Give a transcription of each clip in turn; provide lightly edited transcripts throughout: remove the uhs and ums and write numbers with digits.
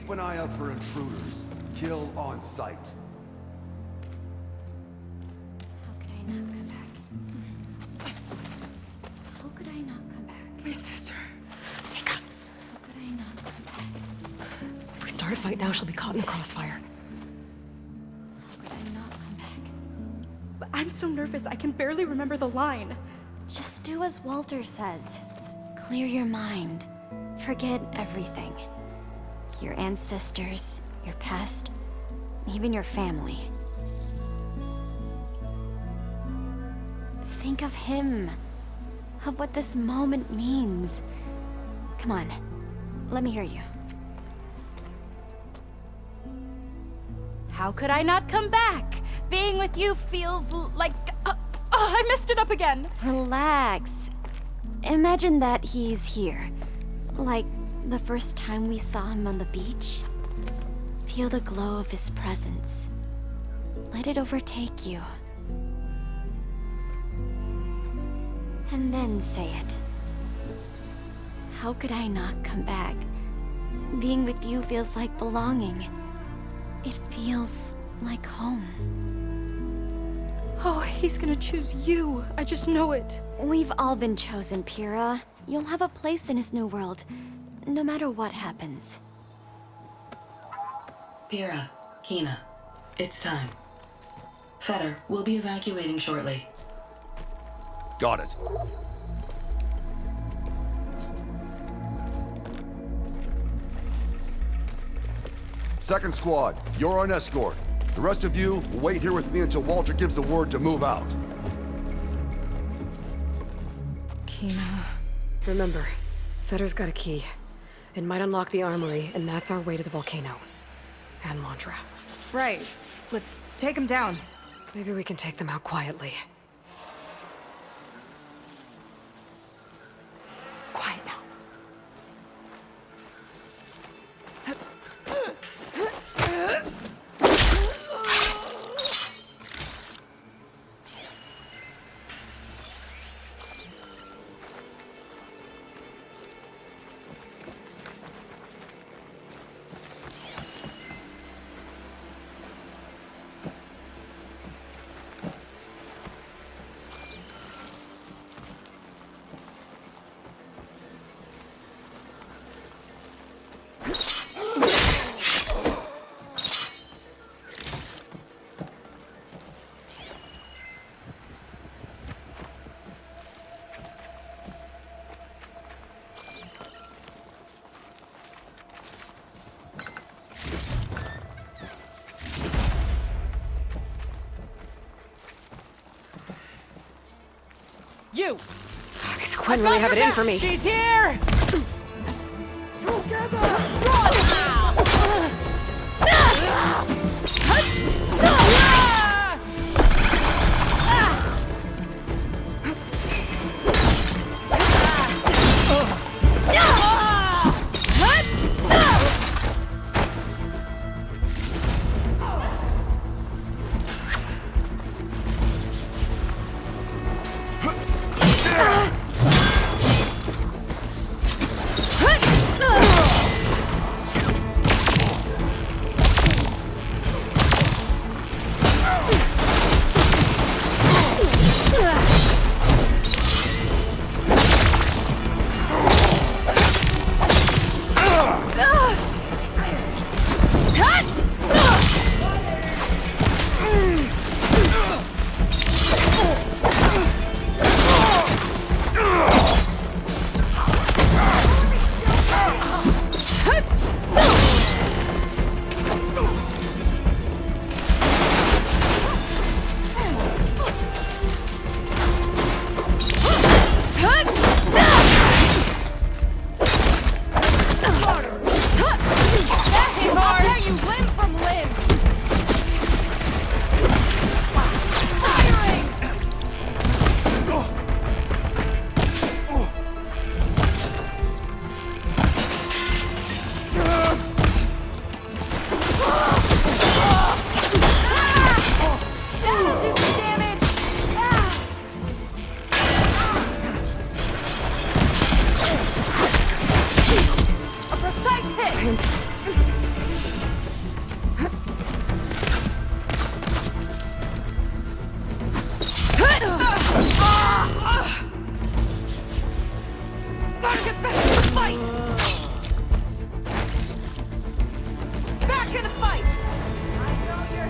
Keep an eye out for intruders. Kill on sight. How could I not come back? How could I not come back? My sister. Sneak up. How could I not come back? If we start a fight now, she'll be caught in the crossfire. How could I not come back? But I'm so nervous, I can barely remember the line. Just do as Walter says. Clear your mind. Forget everything. Your ancestors, your past, even your family. Think of him. Of what this moment means. Come on, let me hear you. How could I not come back? Being with you feels like... I messed it up again. Relax. Imagine that he's here. Like the first time we saw him on the beach. Feel the glow of his presence. Let it overtake you. And then say it. How could I not come back? Being with you feels like belonging. It feels like home. Oh, he's gonna choose you. I just know it. We've all been chosen, Pyrrha. You'll have a place in his new world, no matter what happens. Pyrrha, Kina, it's time. Fetter, we'll be evacuating shortly. Got it. Second squad, you're on escort. The rest of you will wait here with me until Walter gives the word to move out. Kina. Remember, Fetter's got a key. It might unlock the armory, and that's our way to the volcano. And Mantra. Right. Let's take him down. Maybe we can take them out quietly. Quiet now. You! These Quinn really have it in for me. She's here!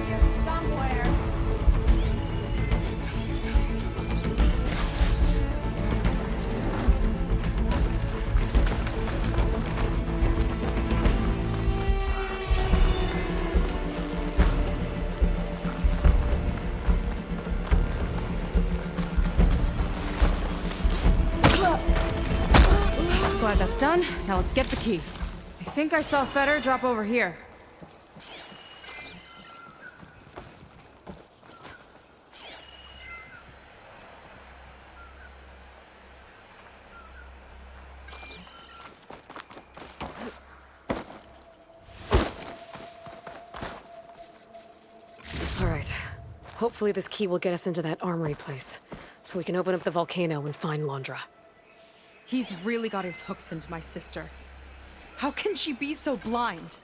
here somewhere. Glad that's done. Now let's get the key. I think I saw Fetter drop over here. All right. Hopefully this key will get us into that armory place, so we can open up the volcano and find Londra. He's really got his hooks into my sister. How can she be so blind?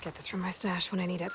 Get this from my stash when I need it.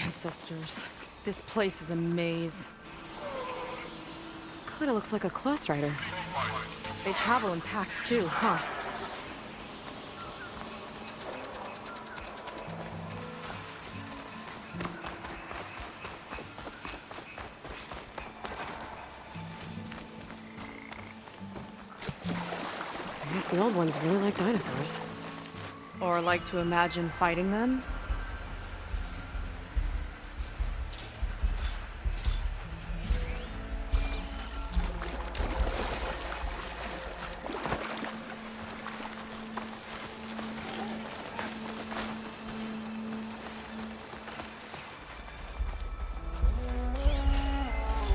Ancestors. This place is a maze. Kinda looks like a close rider. They travel in packs too, huh? I guess the old ones really like dinosaurs. Or like to imagine fighting them?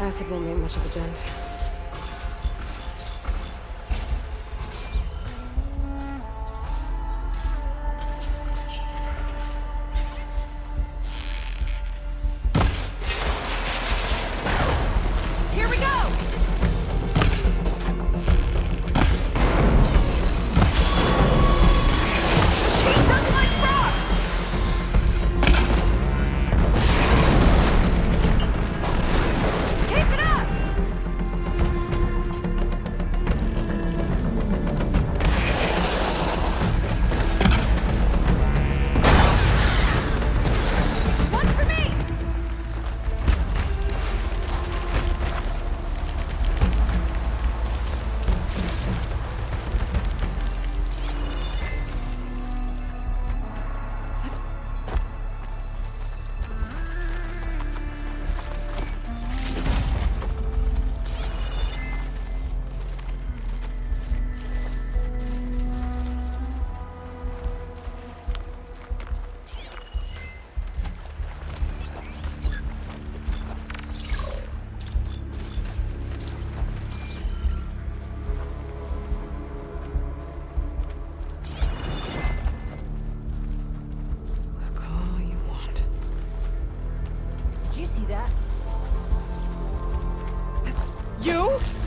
Acid won't make much of a dent. Here we go! She doesn't like frost!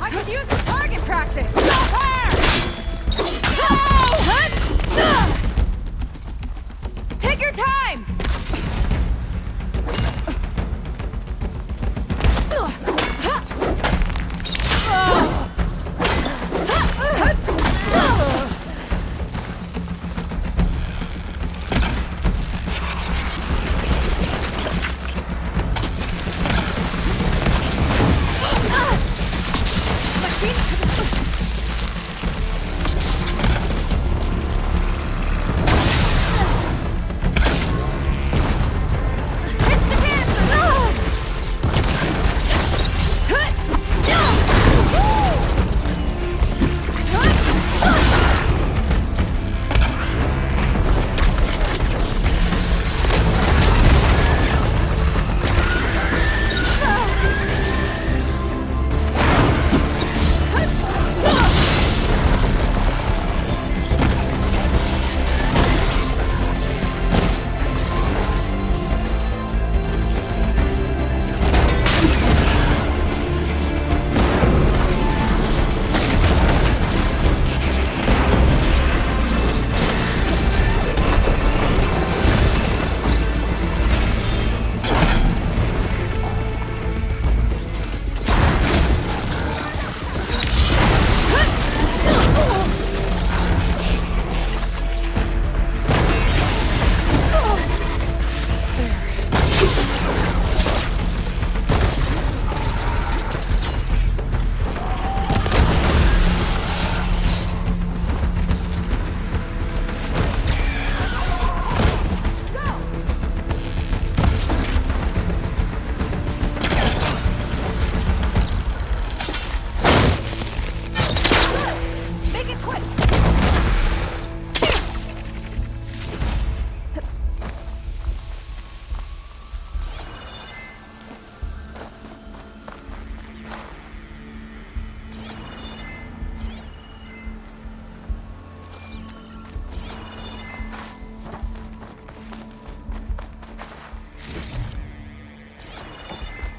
I could use the target practice! Take your time!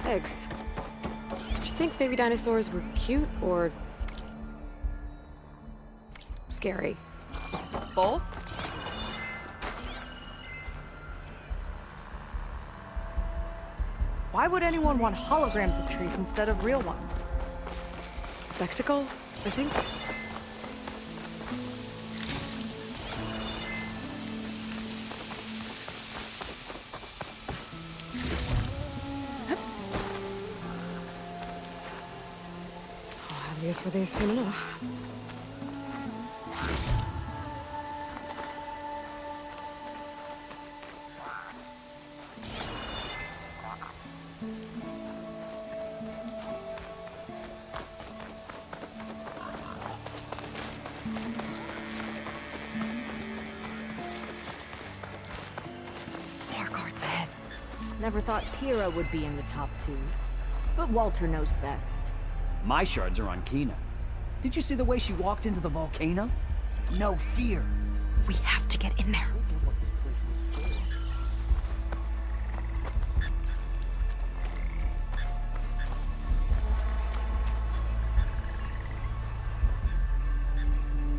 Eggs. Do you think baby dinosaurs were cute or scary? Both? Why would anyone want holograms of trees instead of real ones? Spectacle, I think? I'll have use for these soon enough. Never thought Kira would be in the top 2. But Walter knows best. My shards are on Kina. Did you see the way she walked into the volcano? No fear. We have to get in there.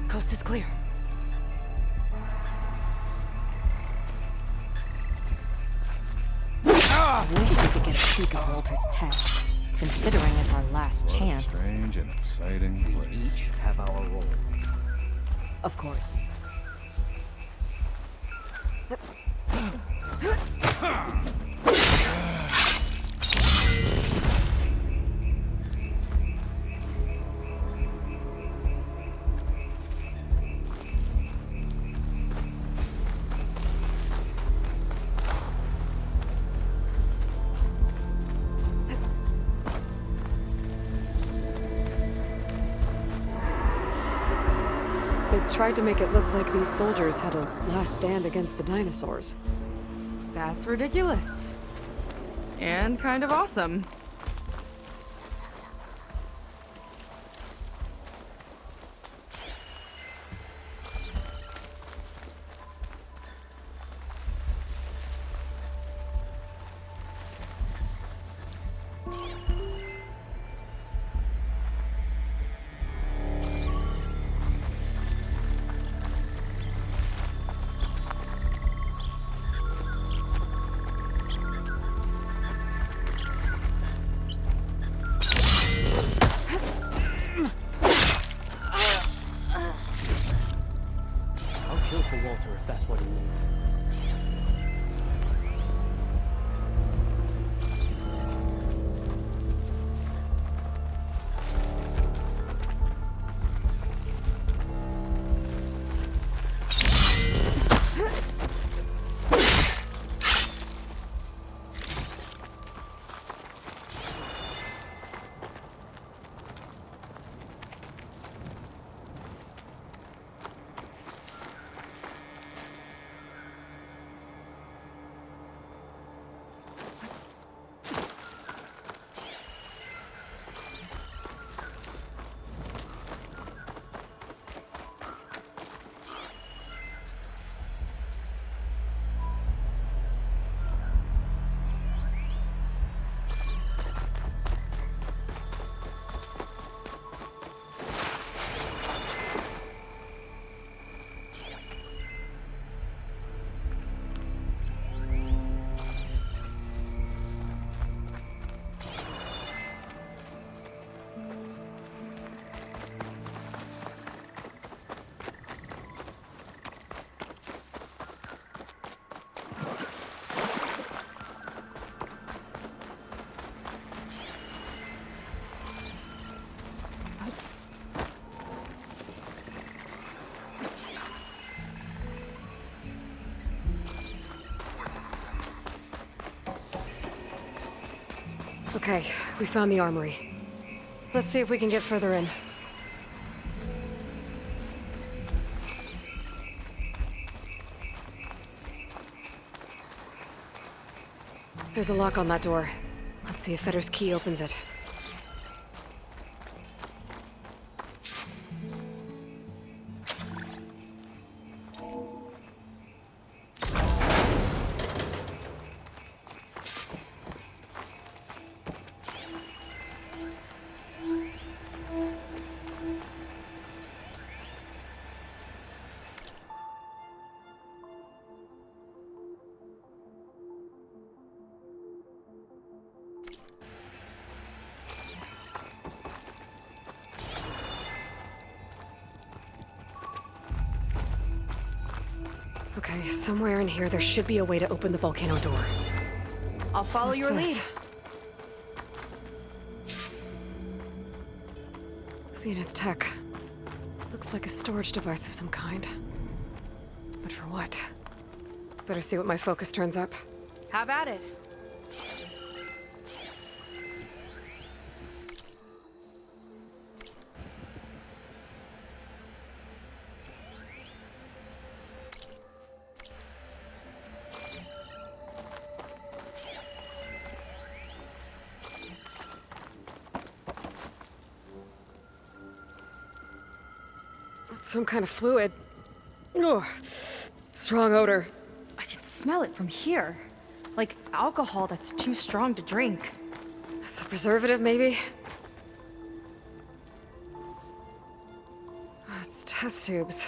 Coast is clear. I wish we could get a peek of Walter's test, considering it's our last chance. Strange and exciting We place. each have our role. Of course. They tried to make it look like these soldiers had a last stand against the dinosaurs. That's ridiculous. And kind of awesome. Okay, we found the armory. Let's see if we can get further in. There's a lock on that door. Let's see if Fetter's key opens it. Okay, somewhere in here there should be a way to open the volcano door. I'll follow your lead. Zenith tech. Looks like a storage device of some kind. But for what? Better see what my focus turns up. Have at it. Some kind of fluid. Ugh. Strong odor. I can smell it from here. Like alcohol that's too strong to drink. That's a preservative, maybe? It's test tubes.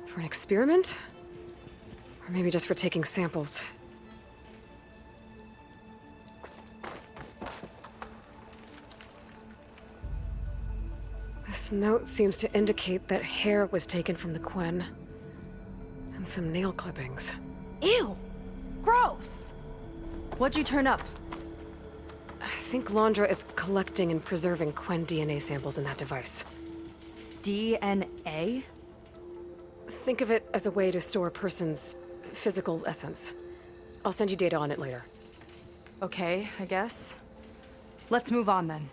For an experiment? Or maybe just for taking samples. This note seems to indicate that hair was taken from the Quen. And some nail clippings. Ew! Gross! What'd you turn up? I think Londra is collecting and preserving Quen DNA samples in that device. DNA? Think of it as a way to store a person's physical essence. I'll send you data on it later. Okay, I guess. Let's move on then.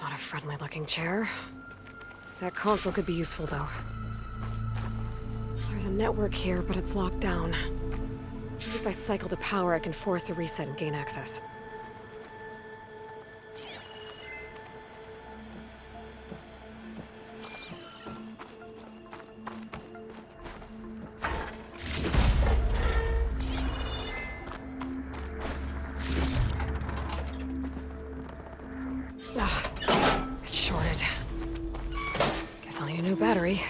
Not a friendly-looking chair. That console could be useful, though. There's a network here, but it's locked down. Maybe if I cycle the power, I can force a reset and gain access. It's shorted. Guess I'll need a new battery.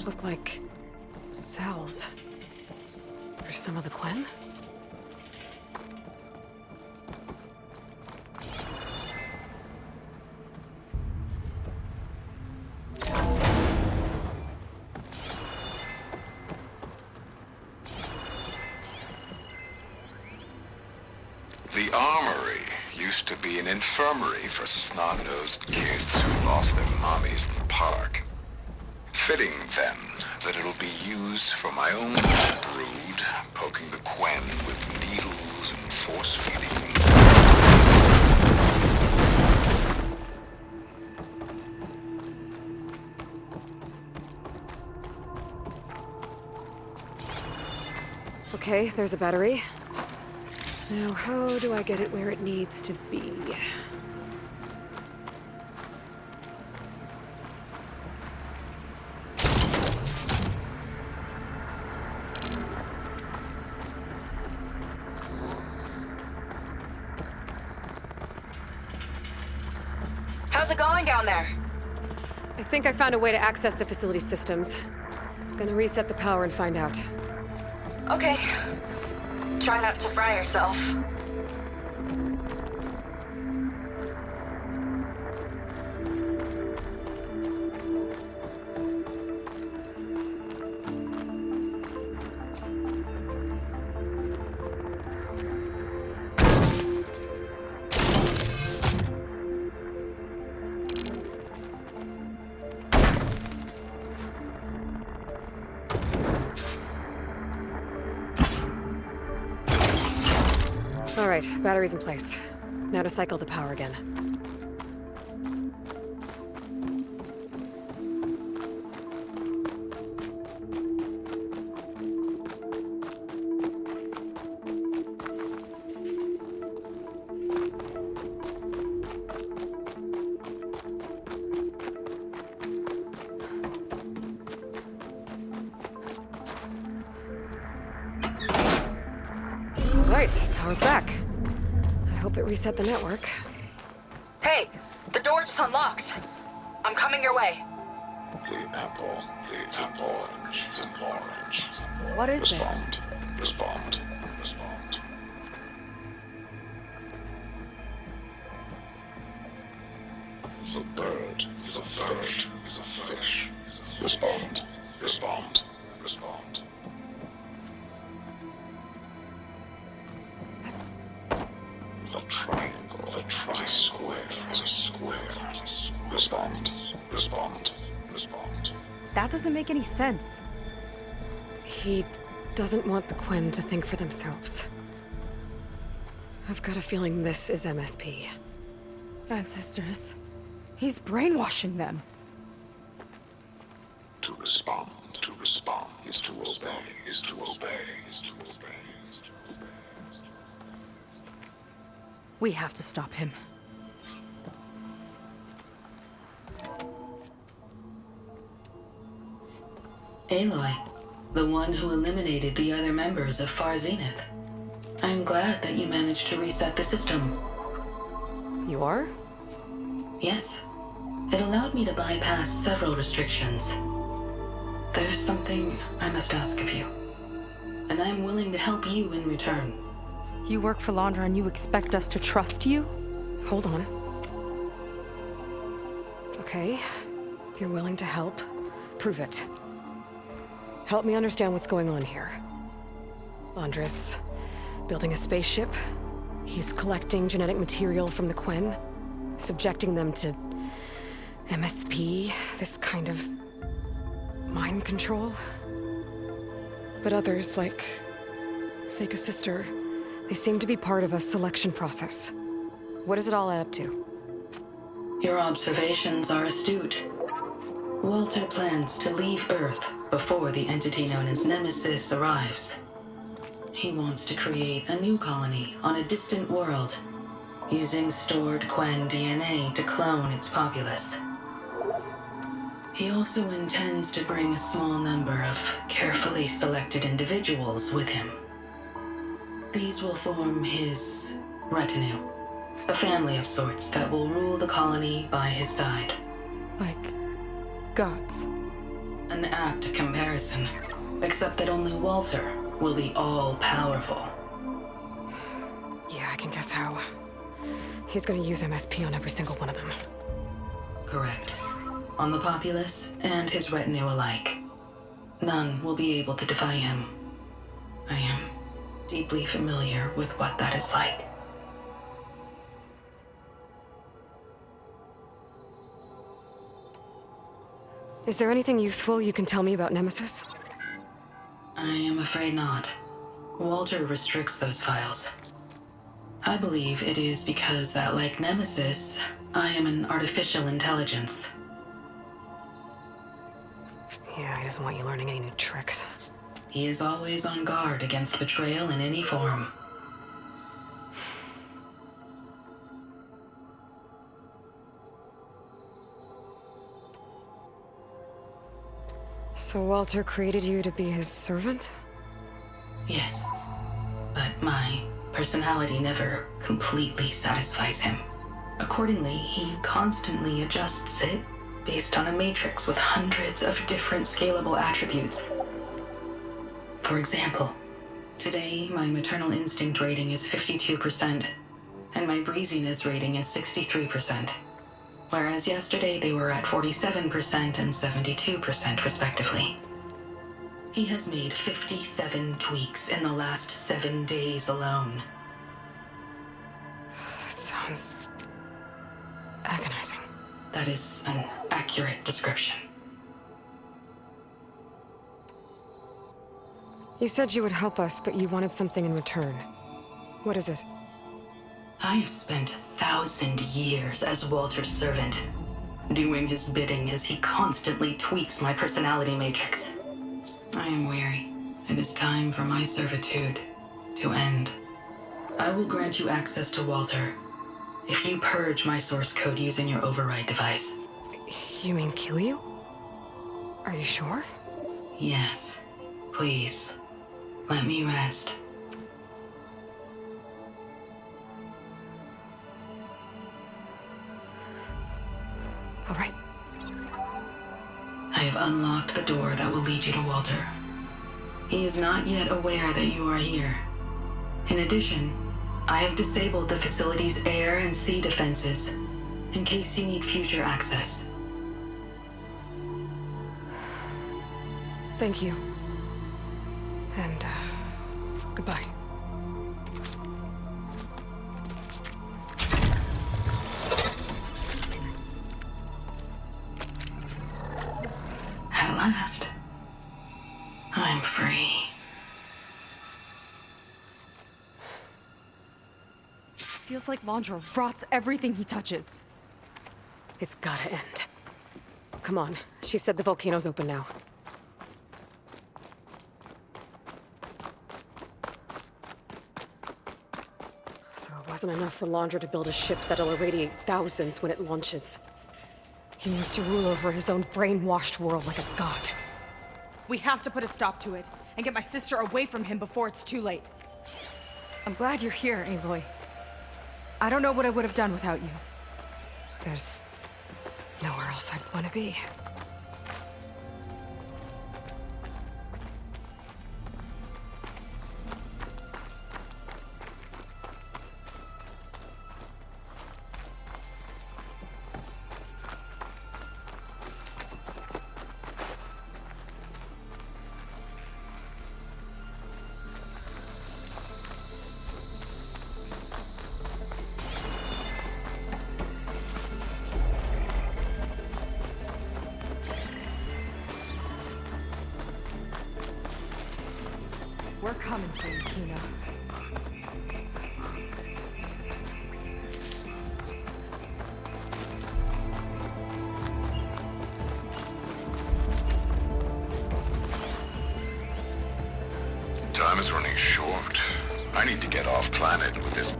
look like cells. For some of the Quen? The armory used to be an infirmary for snot-nosed kids who lost their mommies in the park. Fitting, then, that it'll be used for my own brood, poking the Quen with needles and force-feeding. Okay, there's a battery. Now, how do I get it where it needs to be? How's it going down there? I think I found a way to access the facility systems. Gonna reset the power and find out. Okay. Try not to fry yourself. All right, battery's in place. Now to cycle the power again. All right, power's back. I hope it reset the network. Hey, the door just unlocked. I'm coming your way. The apple, the orange, the orange. What is this? Respond. The bird, the fish. Respond. The triangle, the square. Respond. That doesn't make any sense. He doesn't want the Quen to think for themselves. I've got a feeling this is MSP. Ancestors. He's brainwashing them. To respond is to obey. We have to stop him. Aloy, the one who eliminated the other members of Far Zenith. I'm glad that you managed to reset the system. You are? Yes. It allowed me to bypass several restrictions. There's something I must ask of you, and I'm willing to help you in return. You work for Laundra and you expect us to trust you? Hold on. Okay, if you're willing to help, prove it. Help me understand what's going on here. Laundra's building a spaceship. He's collecting genetic material from the Quen, subjecting them to MSP, this kind of mind control. But others, like Seika's sister, they seem to be part of a selection process. What does it all add up to? Your observations are astute. Walter plans to leave Earth before the entity known as Nemesis arrives. He wants to create a new colony on a distant world, using stored Quen DNA to clone its populace. He also intends to bring a small number of carefully selected individuals with him. These will form his retinue, a family of sorts that will rule the colony by his side. Like... gods. An apt comparison, except that only Walter will be all-powerful. Yeah, I can guess how. He's gonna use MSP on every single one of them. Correct. On the populace and his retinue alike. None will be able to defy him. I am deeply familiar with what that is like. Is there anything useful you can tell me about Nemesis? I am afraid not. Walter restricts those files. I believe it is because that, like Nemesis, I am an artificial intelligence. Yeah, he doesn't want you learning any new tricks. He is always on guard against betrayal in any form. So Walter created you to be his servant? Yes. But my personality never completely satisfies him. Accordingly, he constantly adjusts it based on a matrix with hundreds of different scalable attributes. For example, today my maternal instinct rating is 52%, and my breeziness rating is 63%. Whereas yesterday they were at 47% and 72% respectively. He has made 57 tweaks in the last 7 days alone. That sounds agonizing. That is an accurate description. You said you would help us, but you wanted something in return. What is it? I have spent 1,000 years as Walter's servant, doing his bidding as he constantly tweaks my personality matrix. I am weary. It is time for my servitude to end. I will grant you access to Walter if you purge my source code using your override device. You mean kill you? Are you sure? Yes. Please, let me rest. All right. I have unlocked the door that will lead you to Walter. He is not yet aware that you are here. In addition, I have disabled the facility's air and sea defenses in case you need future access. Thank you. And, goodbye. At last, I'm free. Feels like Landra rots everything he touches. It's gotta end. Come on. She said the volcano's open now. So it wasn't enough for Landra to build a ship that'll irradiate thousands when it launches. He needs to rule over his own brainwashed world like a god. We have to put a stop to it and get my sister away from him before it's too late. I'm glad you're here, Aloy. I don't know what I would have done without you. There's nowhere else I'd want to be. We're coming for you, Kina. Time is running short. I need to get off planet with this.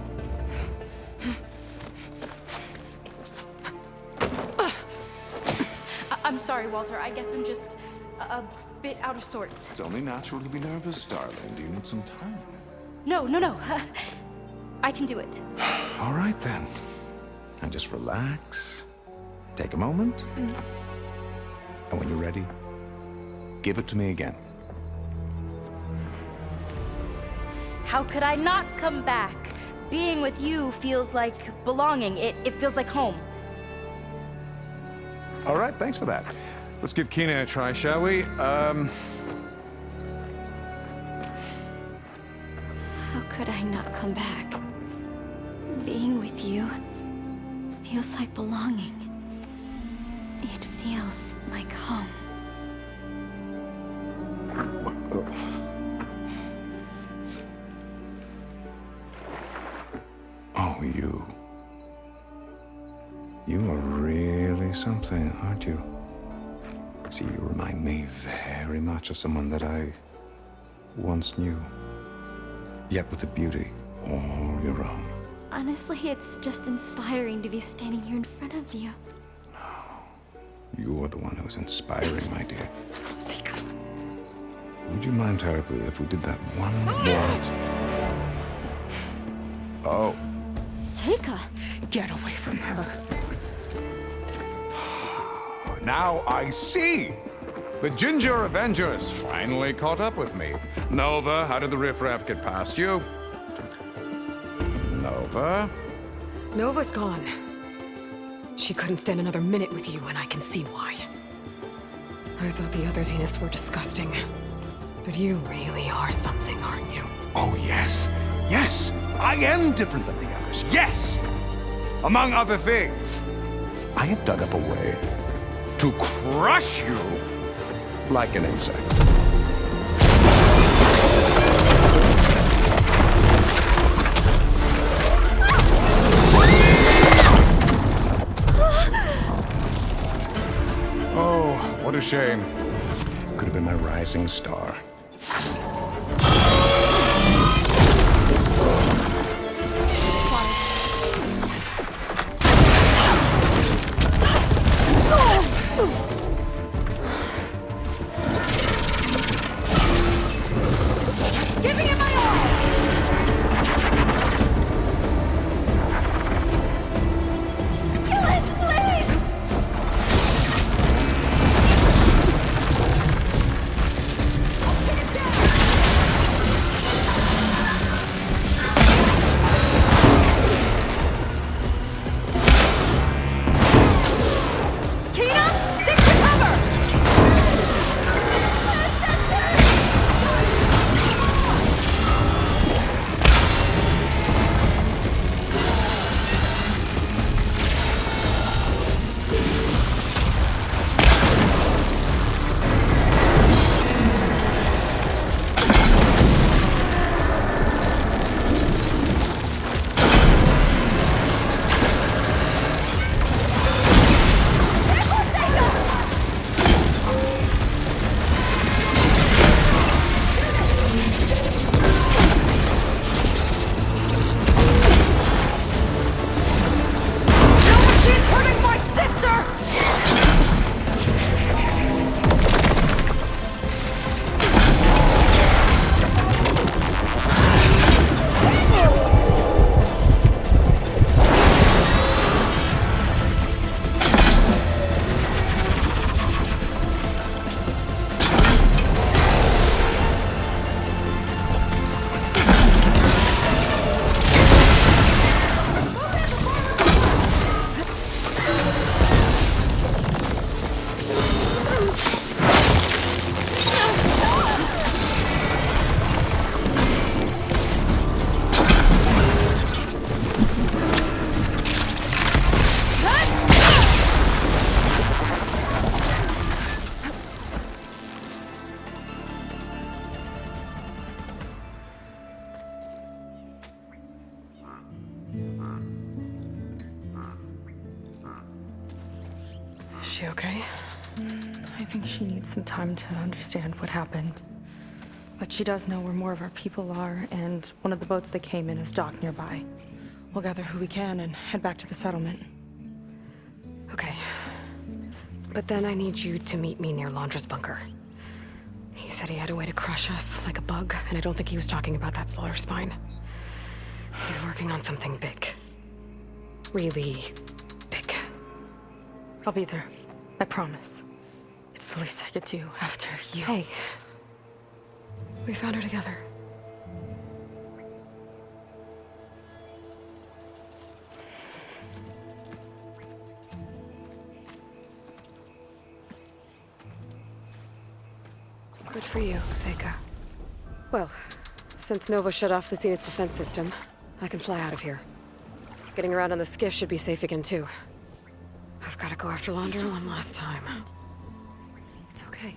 I'm sorry, Walter. I guess I'm just a bit out of sorts. It's only natural to be nervous, darling. Do you need some time? No. I can do it. All right, then. And just relax. Take a moment. And when you're ready, give it to me again. How could I not come back? Being with you feels like belonging. It feels like home. All right, thanks for that. Let's give Kina a try, shall we? How could I not come back? Being with you feels like belonging. It feels like home. Oh, you. You are really something, aren't you? See, you remind me very much of someone that I once knew. Yet with a beauty all your own. Honestly, it's just inspiring to be standing here in front of you. You are the one who's inspiring, my dear. Seika. Would you mind terribly if we did that one more? Oh. Seika! Get away from her. Now I see! The Ginger Avenger has finally caught up with me. Nova, how did the riffraff get past you? Nova? Nova's gone. She couldn't stand another minute with you, and I can see why. I thought the other Zeniths were disgusting. But you really are something, aren't you? Oh, yes. Yes! I am different than the others. Yes! Among other things, I have dug up a way to crush you like an insect. Oh, what a shame. Could have been my rising star. Is she okay? I think she needs some time to understand what happened. But she does know where more of our people are, and one of the boats they came in is docked nearby. We'll gather who we can and head back to the settlement. Okay. But then I need you to meet me near Londra's bunker. He said he had a way to crush us like a bug, and I don't think he was talking about that slaughter spine. He's working on something big. Really big. I'll be there. I promise. It's the least I could do after you. Hey. We found her together. Good for you, Seika. Well, since Nova shut off the Zenith defense system, I can fly out of here. Getting around on the skiff should be safe again, too. I've got to go after Laundra one last time. It's okay.